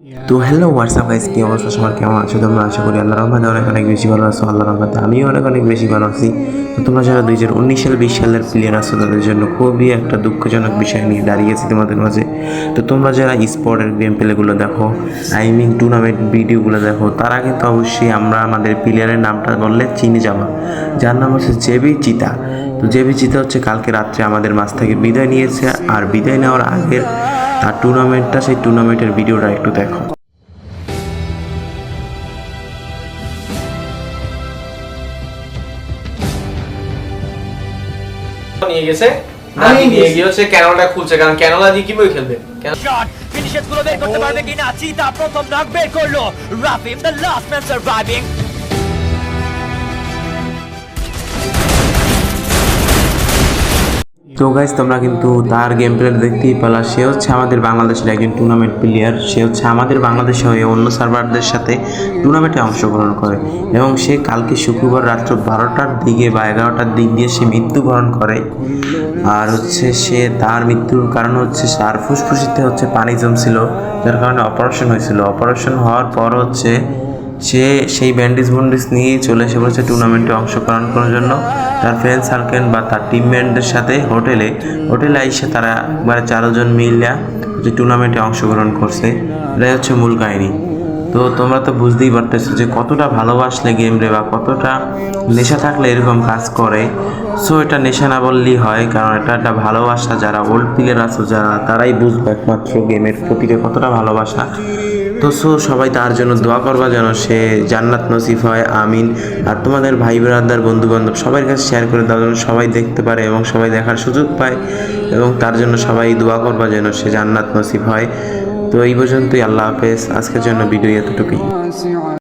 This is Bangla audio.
তো হ্যালো হোয়াটসঅ্যাপ গাইস, কি অবস্থা সবার, কেমন আছো তোমরা? আশা করি আল্লাহর রহমতে অনেক বেশি ভালো আছো। আল্লাহর রহমতে আমিও অনেক বেশি ভালো আছি। তো তোমরা যারা 2019 সাল 20 সালের প্লেয়ার আছো তাদের জন্য খুবই একটা দুঃখজনক বিষয় নিয়ে দাঁড়িয়েছি তোমাদের মাঝে। তো তোমরা যারা স্পোর্টের গেম প্লেগুলো দেখো, টুর্নামেন্ট ভিডিওগুলো দেখো, তারা কিন্তু অবশ্যই আমাদের প্লেয়ারের নামটা বললে চিনে যাবা, যার নাম হচ্ছে জেবি চিতা। তো জেবি চিতা হচ্ছে কালকে রাত্রে আমাদের মাঝ থেকে বিদায় নিয়েছে। আর বিদায় নেওয়ার আগের তার টুর্নামেন্টটা, সেই টুর্নামেন্টের ভিডিওটা একটু দেখো। নিয়ে গেছে নিয়ে গিয়ে হচ্ছে ক্যানোলা খুলছে, কারণ ক্যানোলা দিয়ে কিভাবে খেলবে। ফিনিশেস গুলো বের করতে পারবে কিনা? চিতা প্রথম নক বের করলো। রাফিম দ্য লাস্ট ম্যান সার্ভাইভিং। তো গাইস, তোমরা কিন্তু তার গেম প্লে দেখতেই পেলা। সে হচ্ছে আমাদের বাংলাদেশের একজন টুর্নামেন্ট প্লেয়ার। সে হচ্ছে আমাদের বাংলাদেশে হয়ে অন্য সার্ভারদের সাথে টুর্নামেন্টে অংশগ্রহণ করে, এবং সে কালকে শুক্রবার রাত্র 12টার দিকে বা 11টার দিক দিয়ে সে মৃত্যুবরণ করে। আর হচ্ছে সে তার মৃত্যুর কারণ হচ্ছে তার ফুসফুসিতে হচ্ছে পানি জমছিল, যার কারণে অপারেশন হয়েছিল। অপারেশন হওয়ার পর হচ্ছে সে সেই ব্যান্ডেজ নিয়ে চলে এসে বলেছে টুর্নামেন্টে অংশগ্রহণ করার জন্য। তার ফ্রেন্ড সার্কেল বা তার টিমমেটদের সাথে হোটেলে আইসে তারা একবারে 4 জন মিলিয়া যে টুর্নামেন্টে অংশগ্রহণ করছে। এটাই হচ্ছে মূল কাহিনী। তো তোমরা তো বুঝতেই পারতেছো যে কতটা ভালোবাসলে গেম রে, বা কতটা নেশা থাকলে এরকম কাজ করে। সো এটা নেশা না বললেই হয়, কারণ এটা একটা ভালোবাসা। যারা ওল্ড প্লেয়ার আছো যারা, তারাই বুঝবে একমাত্র গেমের প্রতি কতটা ভালোবাসা। তো সবাই তার জন্য দোয়া করবা যেন সে জান্নাত নসিব হয়, আমিন। আর তোমাদের ভাই ব্রাদার বন্ধু বান্ধব সবার কাছে শেয়ার করে দেওয়ার জন্য, সবাই দেখতে পারে এবং সবাই দেখার সুযোগ পায়, এবং তার জন্য সবাই দোয়া করবা যেন সে জান্নাত নসিব হয়। তো এই পর্যন্তই, আল্লাহ হাফেজ। আজকের জন্য ভিডিও এতটুকুই।